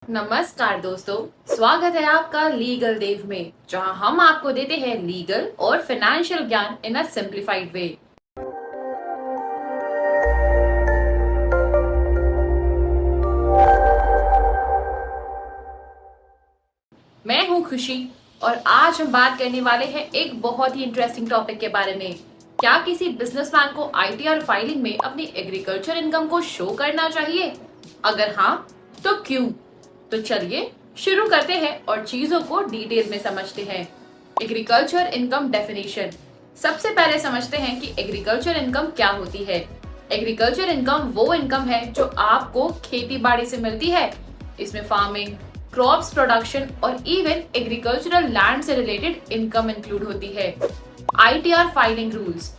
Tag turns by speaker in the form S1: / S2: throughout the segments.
S1: नमस्कार दोस्तों, स्वागत है आपका लीगल देव में, जहां हम आपको देते हैं लीगल और फाइनेंशियल ज्ञान इन अ सिंप्लीफाइड वे। मैं हूं खुशी और आज हम बात करने वाले हैं एक बहुत ही इंटरेस्टिंग टॉपिक के बारे में। क्या किसी बिजनेसमैन को आईटीआर फाइलिंग में अपनी एग्रीकल्चर इनकम को शो करना चाहिए? अगर हाँ, तो क्यों? तो चलिए शुरू करते हैं और चीजों को डिटेल में समझते हैं। Agriculture income definition. सबसे पहले समझते हैं कि एग्रीकल्चर इनकम क्या होती है। एग्रीकल्चर इनकम वो इनकम है जो आपको खेती बाड़ी से मिलती है। इसमें फार्मिंग, क्रॉप्स प्रोडक्शन और इवन एग्रीकल्चरल लैंड से रिलेटेड इनकम इंक्लूड होती है। ITR filing rules.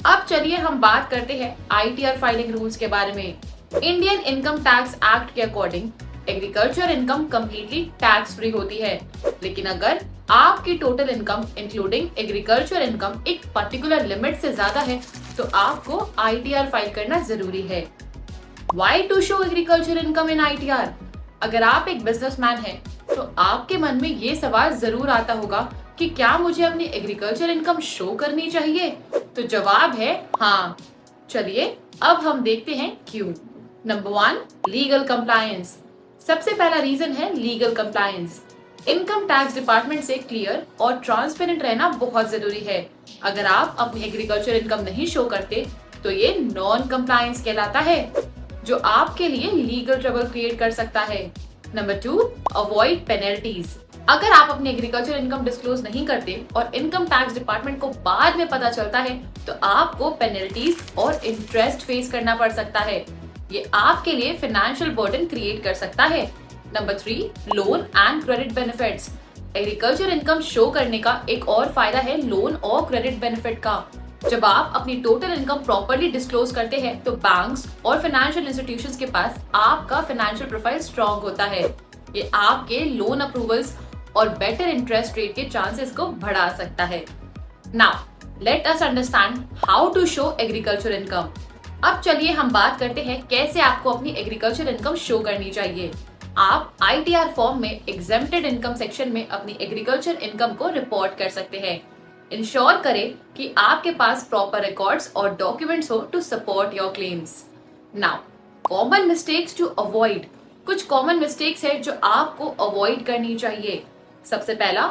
S1: अब चलिए हम बात करते हैं आईटीआर फाइलिंग रूल्स के बारे में। इंडियन इनकम टैक्स एक्ट के according agriculture income completely tax free होती है, लेकिन अगर आपकी total income including agriculture income एक पर्टिकुलर लिमिट से ज्यादा है तो आपको आईटीआर फाइल करना जरूरी है। Why to show agriculture income in ITR? अगर आप एक बिजनेसमैन हैं तो आपके मन में ये सवाल जरूर आता होगा कि क्या मुझे अपनी एग्रीकल्चर इनकम शो करनी चाहिए? तो जवाब है हाँ। चलिए अब हम देखते हैं क्यों। Number 1, legal compliance. सबसे पहला रीजन है legal compliance. Income tax department से क्लियर और ट्रांसपेरेंट रहना बहुत जरूरी है। अगर आप अपनी एग्रीकल्चर इनकम नहीं शो करते तो ये नॉन कंप्लायंस कहलाता है, जो आपके लिए लीगल ट्रबल क्रिएट कर सकता है। Number 2, avoid penalties. अगर आप अपनी एग्रीकल्चर इनकम डिस्क्लोज नहीं करते और इनकम टैक्स डिपार्टमेंट को बाद में पता चलता है तो आपको पेनल्टीज और इंटरेस्ट फेस करना पड़ सकता है। ये आपके लिए फाइनेंशियल बर्डन क्रिएट कर सकता है। Number 3, loan and credit benefits. Agriculture income show करने का एक और फायदा है लोन और क्रेडिट बेनिफिट का। जब आप अपनी टोटल इनकम प्रॉपर्ली डिस्क्लोज करते हैं तो बैंक्स और फाइनेंशियल इंस्टीट्यूशंस के पास आपका फाइनेंशियल प्रोफाइल स्ट्रॉन्ग होता है। ये आपके लोन अप्रूवल्स और बेटर इंटरेस्ट रेट के चांसेस को बढ़ा सकता है। Now let us understand how to show agriculture income. अब चलिए हम बात करते हैं कैसे आपको अपनी एग्रीकल्चर इनकम शो करनी चाहिए। आप आईटीआर फॉर्म में एग्जेम्प्टेड इनकम सेक्शन में अपनी एग्रीकल्चर इनकम को रिपोर्ट कर सकते हैं। इंश्योर करें कि आपके पास प्रॉपर रिकॉर्ड्स और डॉक्यूमेंट्स हो to support your claims. Now common mistakes to avoid. कुछ कॉमन मिस्टेक्स है जो आपको अवॉइड करनी चाहिए। सबसे पहला,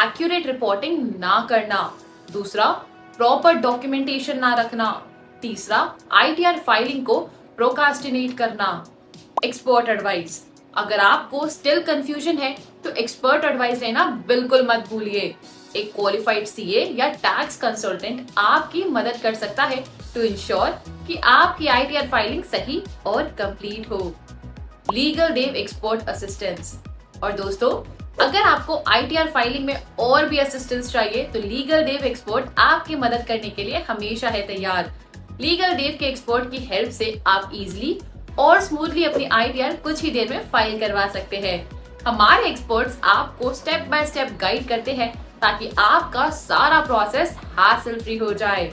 S1: एक्यूरेट रिपोर्टिंग ना करना। दूसरा, प्रॉपर डॉक्यूमेंटेशन ना रखना। तीसरा, आईटीआर फाइलिंग को प्रोकास्टिनेट करना। Expert advice. अगर आपको स्टिल कंफ्यूजन है तो एक्सपर्ट एडवाइस लेना बिल्कुल मत भूलिए। एक क्वालिफाइड सीए या टैक्स कंसल्टेंट आपकी मदद कर सकता है टू इंश्योर कि आपकी आईटीआर फाइलिंग सही और कंप्लीट हो। लीगल देव एक्सपर्ट असिस्टेंस। और दोस्तों, अगर आपको आईटीआर फाइलिंग में और भी असिस्टेंस चाहिए तो लीगल देव एक्सपर्ट आपकी मदद करने के लिए हमेशा है तैयार। लीगल देव के एक्सपर्ट की हेल्प से आप इजीली और स्मूथली अपनी आईटीआर कुछ ही देर में फाइल करवा सकते हैं। हमारे एक्सपर्ट्स आपको स्टेप बाय स्टेप गाइड करते हैं ताकि आपका सारा प्रोसेस हासिल फ्री हो जाए।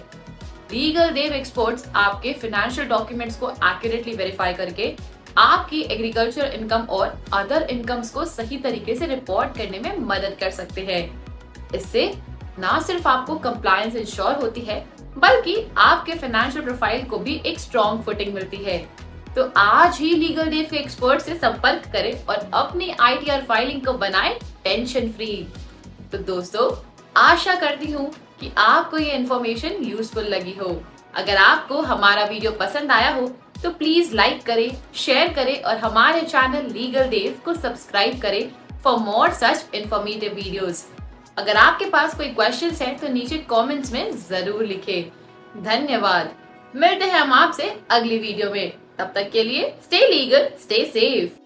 S1: लीगल देव एक्सपर्ट्स आपके फाइनेंशियल डॉक्यूमेंट्स को एक्यूरेटली वेरीफाई करके आपकी एग्रीकल्चर इनकम और अदर इनकम्स को सही तरीके से रिपोर्ट करने में मदद कर सकते हैं। इससे ना सिर्फ आपको कंप्लायंस इंश्योर होती है बल्कि आपके फाइनेंशियल प्रोफाइल को भी एक स्ट्रॉन्ग फुटिंग मिलती है। तो आज ही लीगल देव के एक्सपर्ट से संपर्क करें और अपनी आईटीआर फाइलिंग को बनाएं टेंशन फ्री। तो दोस्तों, आशा करती हूँ कि आपको ये इन्फॉर्मेशन यूजफुल लगी हो। अगर आपको हमारा वीडियो पसंद आया हो तो प्लीज लाइक करें, शेयर करें और हमारे चैनल लीगल देव को सब्सक्राइब करें for more such informative videos. अगर आपके पास कोई क्वेश्चंस हैं तो नीचे कमेंट्स में जरूर लिखें। धन्यवाद। मिलते हैं हम आपसे अगली वीडियो में। तब तक के लिए स्टे लीगल, स्टे सेफ।